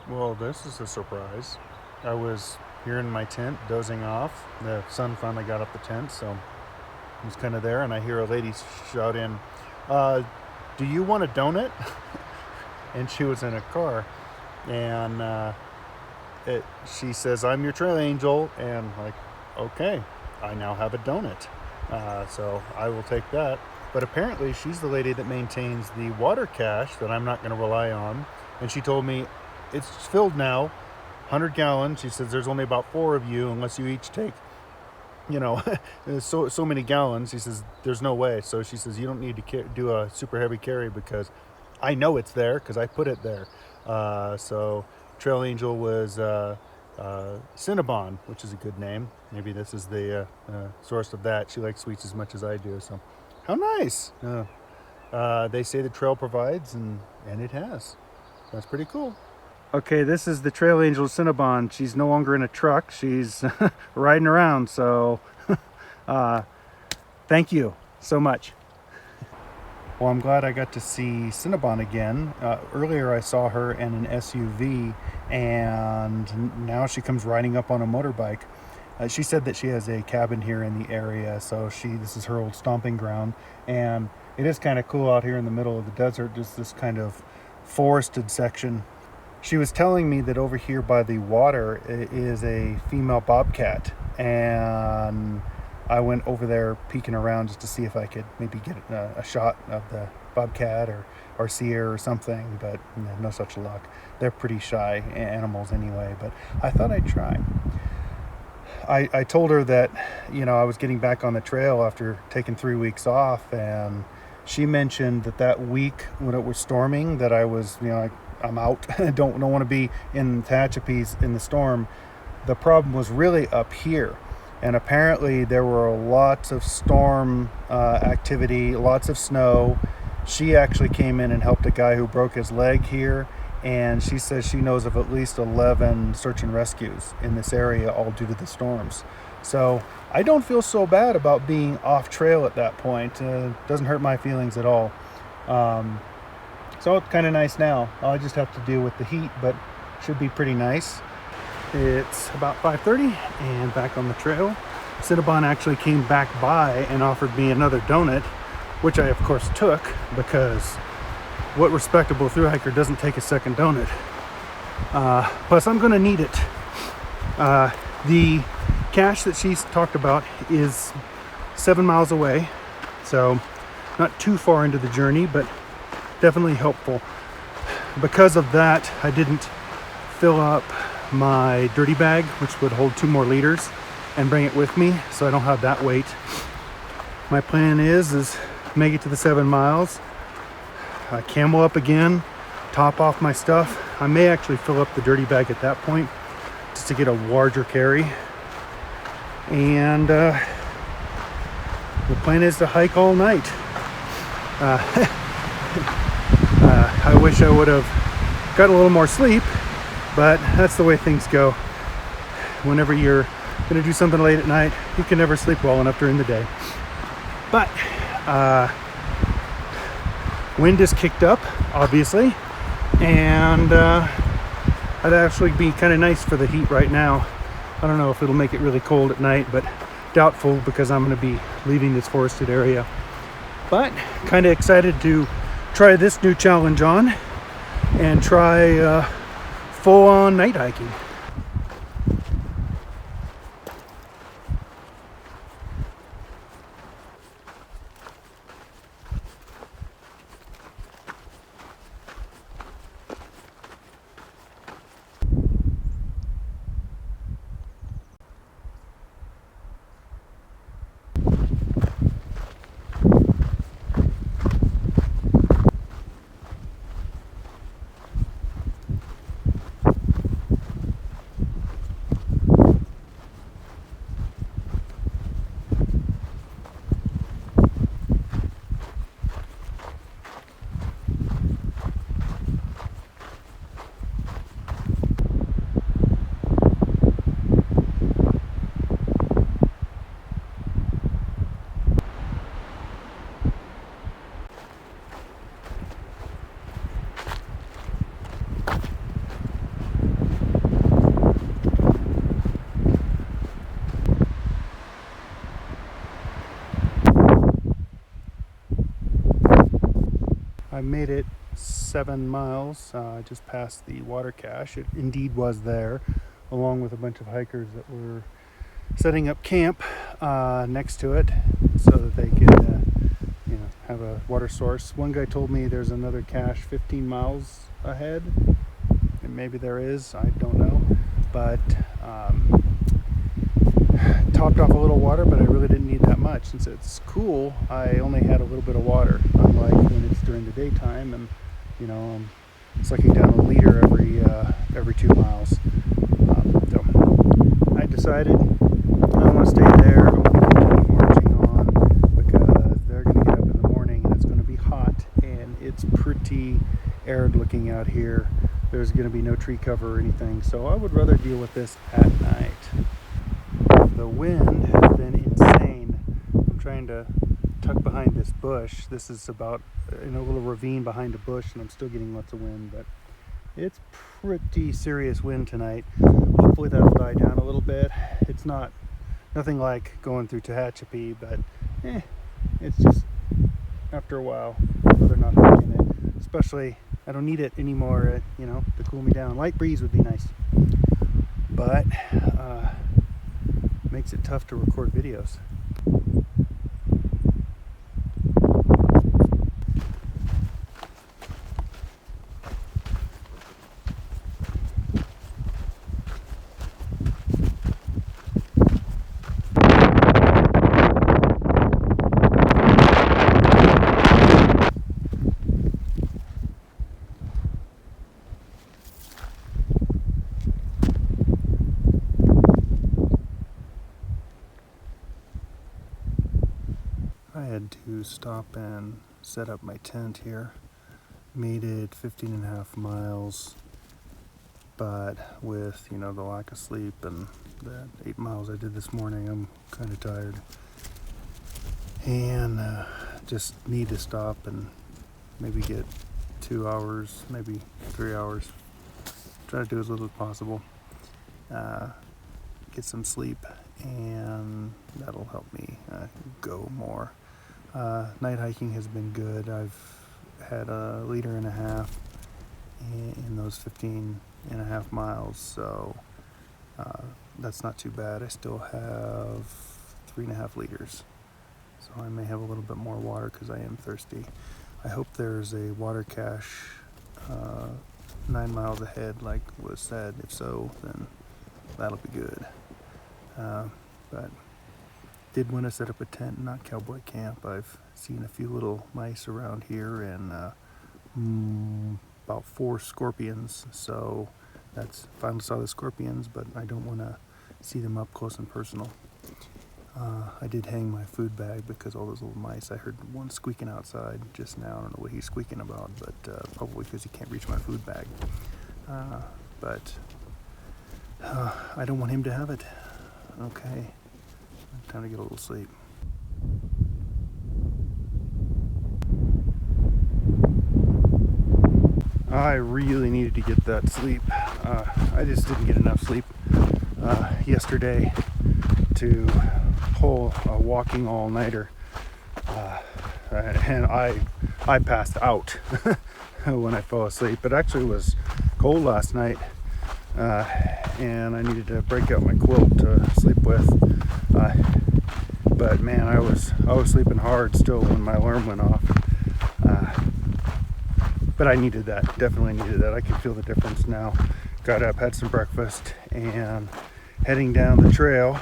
Well, this is a surprise. I was here in my tent dozing off. The sun finally got up the tent, so I was kind of there, and I hear a lady shout in, uh, "Do you want a donut?" And she was in a car, and she says, "I'm your trail angel," and like, okay, I now have a donut, so I will take that. But apparently, she's the lady that maintains the water cache that I'm not going to rely on, and she told me it's filled now, 100 gallons. She says there's only about four of you, unless you each take, you know, so many gallons. She says there's no way. So she says you don't need to do a super heavy carry because I know it's there because I put it there. So Trail Angel was Cinnabon, which is a good name. Maybe this is the source of that. She likes sweets as much as I do. So how nice. They say the trail provides, and it has. That's pretty cool. Okay, this is the Trail Angel Cinnabon. She's no longer in a truck. She's riding around. So thank you so much. Well, I'm glad I got to see Cinnabon again. Earlier I saw her in an SUV, and now she comes riding up on a motorbike. She said that she has a cabin here in the area, so this is her old stomping ground. And it is kind of cool out here in the middle of the desert, just this kind of forested section. She was telling me that over here by the water is a female bobcat, and I went over there peeking around just to see if I could maybe get a shot of the bobcat or see her or something, but no such luck. They're pretty shy animals anyway, but I thought I'd try. I told her that, I was getting back on the trail after taking 3 weeks off, and she mentioned that week when it was storming that I was, I'm out. don't want to be in Tehachapi's in the storm. The problem was really up here. And apparently there were lots of storm activity, lots of snow. She actually came in and helped a guy who broke his leg here. And she says she knows of at least 11 search and rescues in this area, all due to the storms. So I don't feel so bad about being off trail at that point. Doesn't hurt my feelings at all. So it's kind of nice now. I'll just have to deal with the heat, but should be pretty nice. It's about 5:30 and back on the trail. Cinnabon actually came back by and offered me another donut, which I of course took, because what respectable thru hiker doesn't take a second donut? Plus I'm going to need it. The cache that she's talked about is 7 miles away, so not too far into the journey, but definitely helpful. Because of that, I didn't fill up my dirty bag, which would hold 2 more liters, and bring it with me, so I don't have that weight. My plan is make it to the 7 miles, camel up again, top off my stuff. I may actually fill up the dirty bag at that point just to get a larger carry. And the plan is to hike all night. I wish I would have got a little more sleep, but that's the way things go. Whenever you're going to do something late at night, you can never sleep well enough during the day. But wind is kicked up, obviously, and that'd actually be kind of nice for the heat right now. I don't know if it'll make it really cold at night, but doubtful, because I'm going to be leaving this forested area. But kind of excited to try this new challenge on and try full-on night hiking. made it 7 miles. I just passed the water cache. It indeed was there, along with a bunch of hikers that were setting up camp next to it so that they could have a water source. One guy told me there's another cache 15 miles ahead, and maybe there is, I don't know, but topped off a little water, but I really didn't need that much. Since it's cool, I only had a little bit of water, unlike when it's during the daytime and I'm sucking down a liter every 2 miles. So I decided I want to stay there. I'm going to keep marching on because they're going to get up in the morning and it's going to be hot and it's pretty arid looking out here. There's going to be no tree cover or anything, so I would rather deal with this at night. The wind has been insane. I'm trying to tuck behind this bush. This is about in a little ravine behind a bush, and I'm still getting lots of wind, but it's pretty serious wind tonight. Hopefully that'll die down a little bit. It's nothing like going through Tehachapi, but it's just after a while I'd rather not hiking it. Especially I don't need it anymore, to cool me down. Light breeze would be nice, but makes it tough to record videos. I had to stop and set up my tent here. Made it 15.5 miles, but with the lack of sleep and the 8 miles I did this morning, I'm kind of tired and just need to stop and maybe get 2 hours, maybe 3 hours. Try to do as little as possible, get some sleep, and that'll help me go more. Night hiking has been good. I've had 1.5 liters in those 15.5 miles, so that's not too bad. I still have 3.5 liters, so I may have a little bit more water because I am thirsty. I hope there's a water cache 9 miles ahead like was said. If so, then that'll be good. But did want to set up a tent, not cowboy camp. I've seen a few little mice around here and about 4 scorpions, so finally saw the scorpions, but I don't want to see them up close and personal. I did hang my food bag because all those little mice, I heard one squeaking outside just now. I don't know what he's squeaking about, but probably because he can't reach my food bag. But I don't want him to have it. Okay. Time to get a little sleep. I really needed to get that sleep. I just didn't get enough sleep yesterday to pull a walking all-nighter. And I passed out when I fell asleep. It actually was cold last night, and I needed to break out my quilt to sleep with. But man, I was sleeping hard still when my alarm went off. But I needed that, definitely needed that. I can feel the difference now. Got up, had some breakfast, and heading down the trail.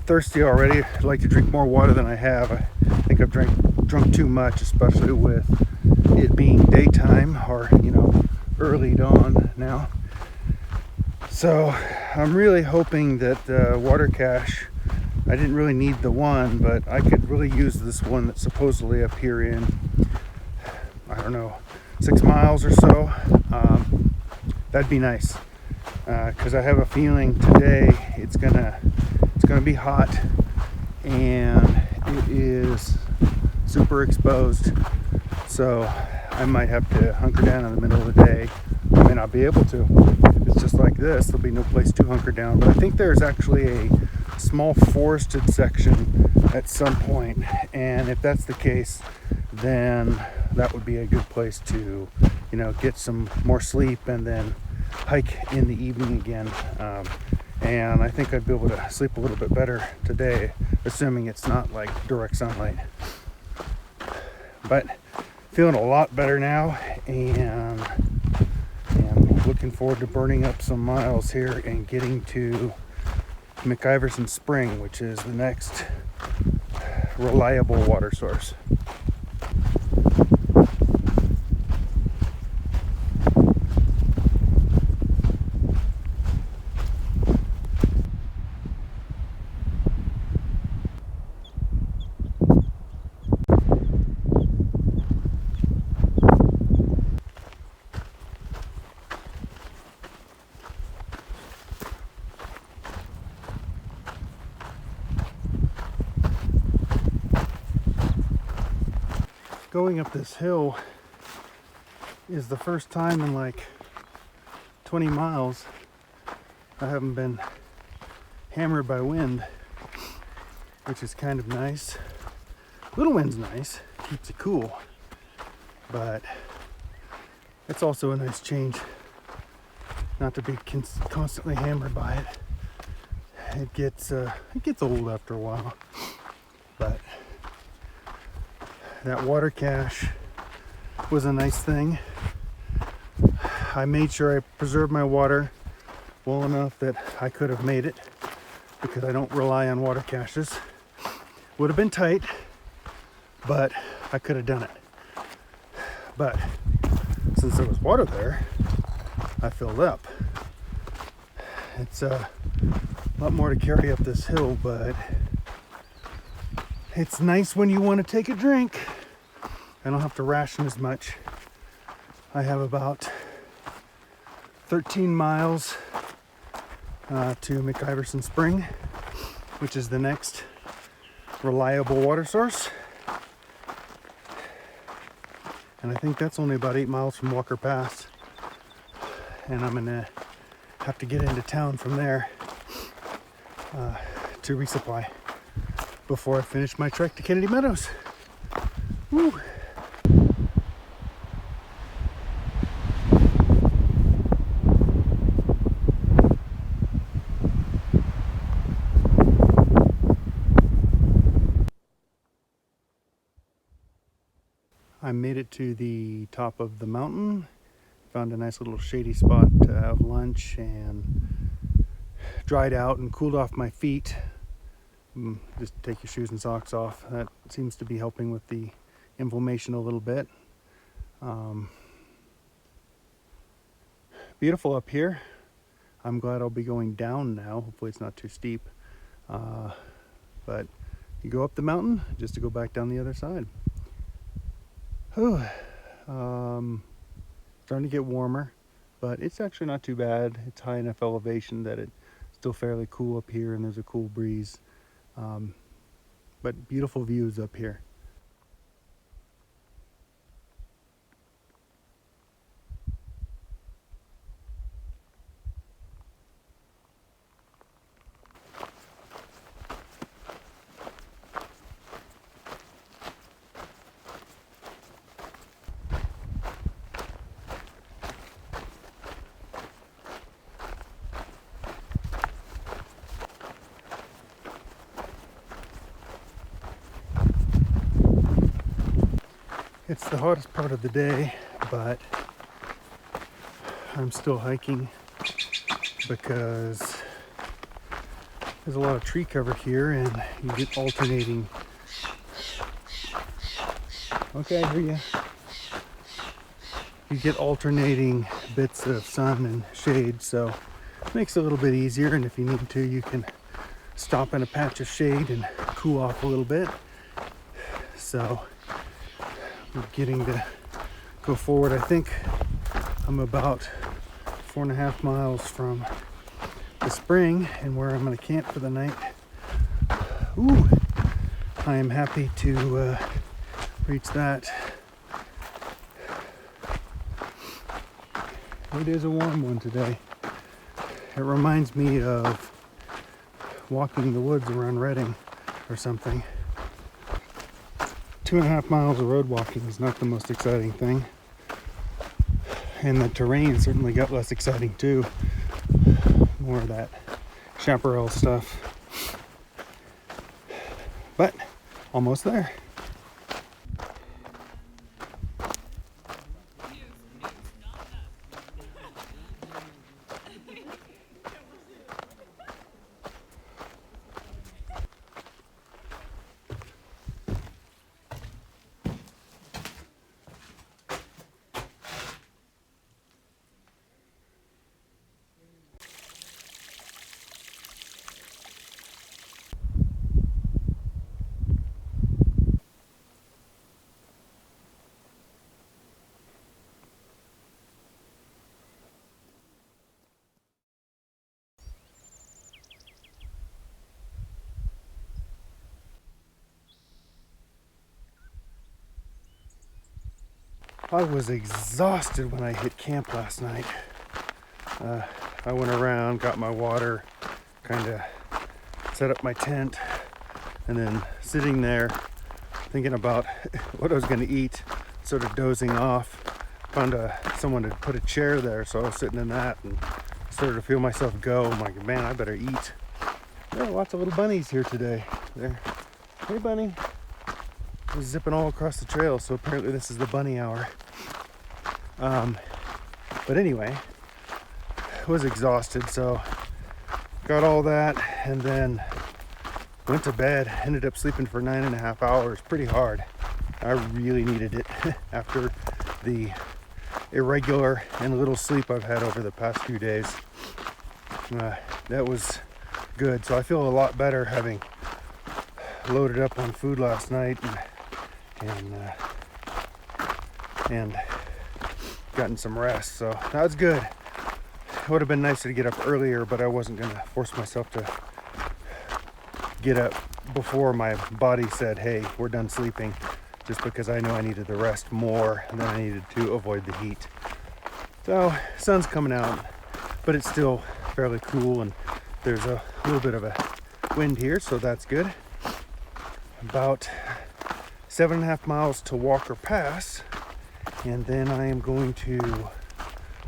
Thirsty already. I'd like to drink more water than I have. I think I've drunk too much, especially with it being daytime or early dawn now. So I'm really hoping that the water cache, I didn't really need the one, but I could really use this one that's supposedly up here in, I don't know, 6 miles or so. That'd be nice, because I have a feeling today it's gonna be hot and it is super exposed. So I might have to hunker down in the middle of the day. I may not be able to. If it's just like this, there'll be no place to hunker down. But I think there's actually a small forested section at some point, and if that's the case, then that would be a good place to, get some more sleep and then hike in the evening again. And I think I'd be able to sleep a little bit better today, assuming it's not like direct sunlight. But feeling a lot better now, and looking forward to burning up some miles here and getting to McIverson Spring, which is the next reliable water source. Going up this hill is the first time in like 20 miles I haven't been hammered by wind, which is kind of nice. Little wind's nice, keeps it cool, but it's also a nice change not to be constantly hammered by it. It gets old after a while, but that water cache was a nice thing. I made sure I preserved my water well enough that I could have made it, because I don't rely on water caches. Would have been tight, but I could have done it. But since there was water there, I filled up. It's a lot more to carry up this hill, but it's nice when you want to take a drink. I don't have to ration as much. I have about 13 miles to McIverson Spring, which is the next reliable water source. And I think that's only about 8 miles from Walker Pass. And I'm gonna have to get into town from there to resupply before I finish my trek to Kennedy Meadows. Woo. I made it to the top of the mountain, found a nice little shady spot to have lunch, and dried out and cooled off my feet. Just take your shoes and socks off. That seems to be helping with the inflammation a little bit. Beautiful up here. I'm glad I'll be going down now. Hopefully it's not too steep. But you go up the mountain just to go back down the other side. Starting to get warmer, but it's actually not too bad. It's high enough elevation that it's still fairly cool up here, and there's a cool breeze. But beautiful views up here. It's the hottest part of the day, but I'm still hiking because there's a lot of tree cover here, and you get alternating. Okay, I hear you. You get alternating bits of sun and shade, so it makes it a little bit easier, and if you need to, you can stop in a patch of shade and cool off a little bit. So I'm getting to go forward. I think I'm about 4.5 miles from the spring and where I'm going to camp for the night. Ooh, I am happy to reach that. It is a warm one today. It reminds me of walking in the woods around Redding or something. 2.5 miles of road walking is not the most exciting thing. And the terrain certainly got less exciting too. More of that chaparral stuff. But almost there. I was exhausted when I hit camp last night. I went around, got my water, kind of set up my tent, and then sitting there thinking about what I was going to eat, sort of dozing off. Found someone had put a chair there, so I was sitting in that and started to feel myself go. I'm like, man, I better eat. There are lots of little bunnies here today. There. Hey, bunny. I was zipping all across the trail, so apparently this is the bunny hour. But anyway, I was exhausted, so got all that and then went to bed. Ended up sleeping for 9.5 hours, pretty hard. I really needed it after the irregular and little sleep I've had over the past few days. That was good. So I feel a lot better having loaded up on food last night and gotten some rest. So that was good. It would have been nicer to get up earlier, but I wasn't going to force myself to get up before my body said, hey, we're done sleeping, just because I know I needed the rest more than I needed to avoid the heat. So sun's coming out, but it's still fairly cool, and there's a little bit of a wind here, so that's good. About 7.5 miles to Walker Pass, and then I am going to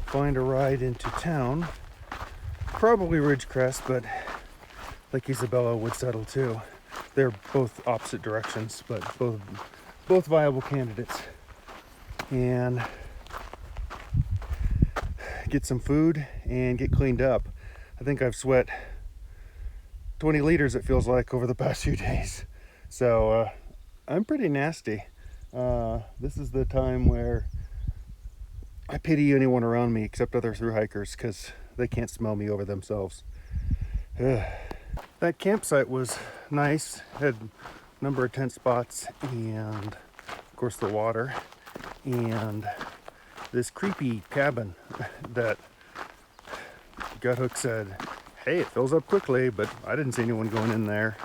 find a ride into town, probably Ridgecrest, but like Isabella would settle too. They're both opposite directions, but both viable candidates. And get some food and get cleaned up. I think I've sweat 20 liters, it feels like, over the past few days. So I'm pretty nasty. This is the time where I pity anyone around me except other thru-hikers, because they can't smell me over themselves. That campsite was nice. Had a number of tent spots and of course the water and this creepy cabin that Guthook said, hey, it fills up quickly, but I didn't see anyone going in there.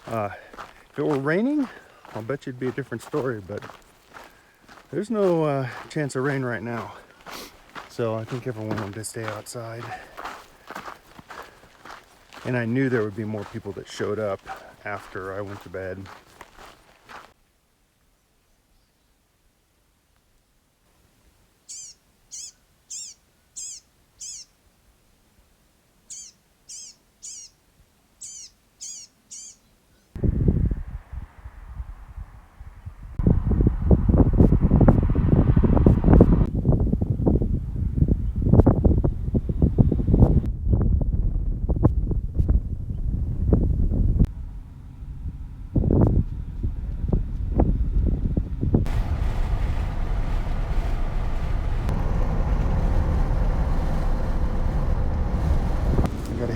If it were raining, I'll bet you it'd be a different story, but there's no chance of rain right now. So I think everyone wanted to stay outside. And I knew there would be more people that showed up after I went to bed.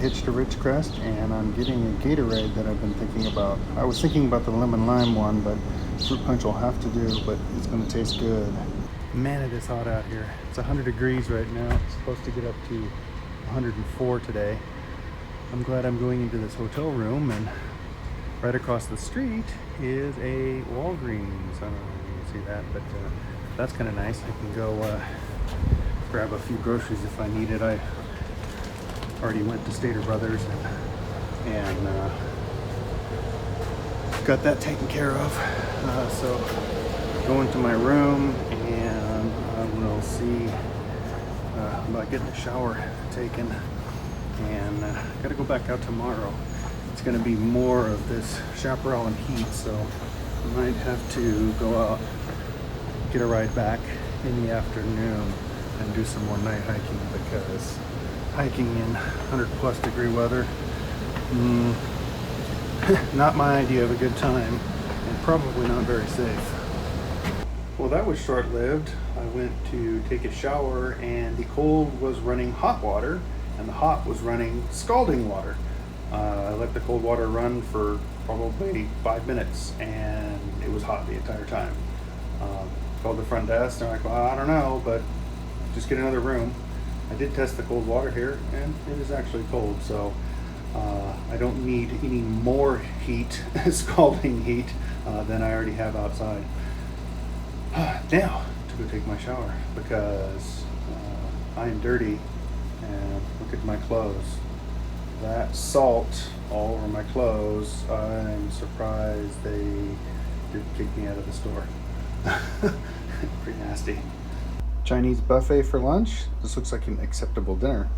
Hitched to Ridgecrest, and I'm getting a Gatorade that I've been thinking about. I was thinking about the lemon lime one, but fruit punch will have to do, but it's going to taste good. Man, it is hot out here. It's 100 degrees right now. It's supposed to get up to 104 today. I'm glad I'm going into this hotel room, and right across the street is a Walgreens. I don't know if you can see that, but that's kind of nice. I can go grab a few groceries if I need it. I already went to Stater Brothers and got that taken care of. So go into my room and I will see about getting a shower taken, and gotta go back out tomorrow. It's gonna be more of this chaparral and heat, so I might have to go out, get a ride back in the afternoon and do some more night hiking, because hiking in 100+ degree weather, not my idea of a good time, and probably not very safe. Well, that was short-lived. I went to take a shower and the cold was running hot water and the hot was running scalding water. I let the cold water run for probably 5 minutes and it was hot the entire time. Called the front desk, they're like, well, I don't know, but just get another room. I did test the cold water here and it is actually cold, so I don't need any more heat, scalding heat, than I already have outside. Now to go take my shower, because I am dirty, and look at my clothes. That salt all over my clothes, I'm surprised they didn't kick me out of the store. Pretty nasty. Chinese buffet for lunch. This looks like an acceptable dinner.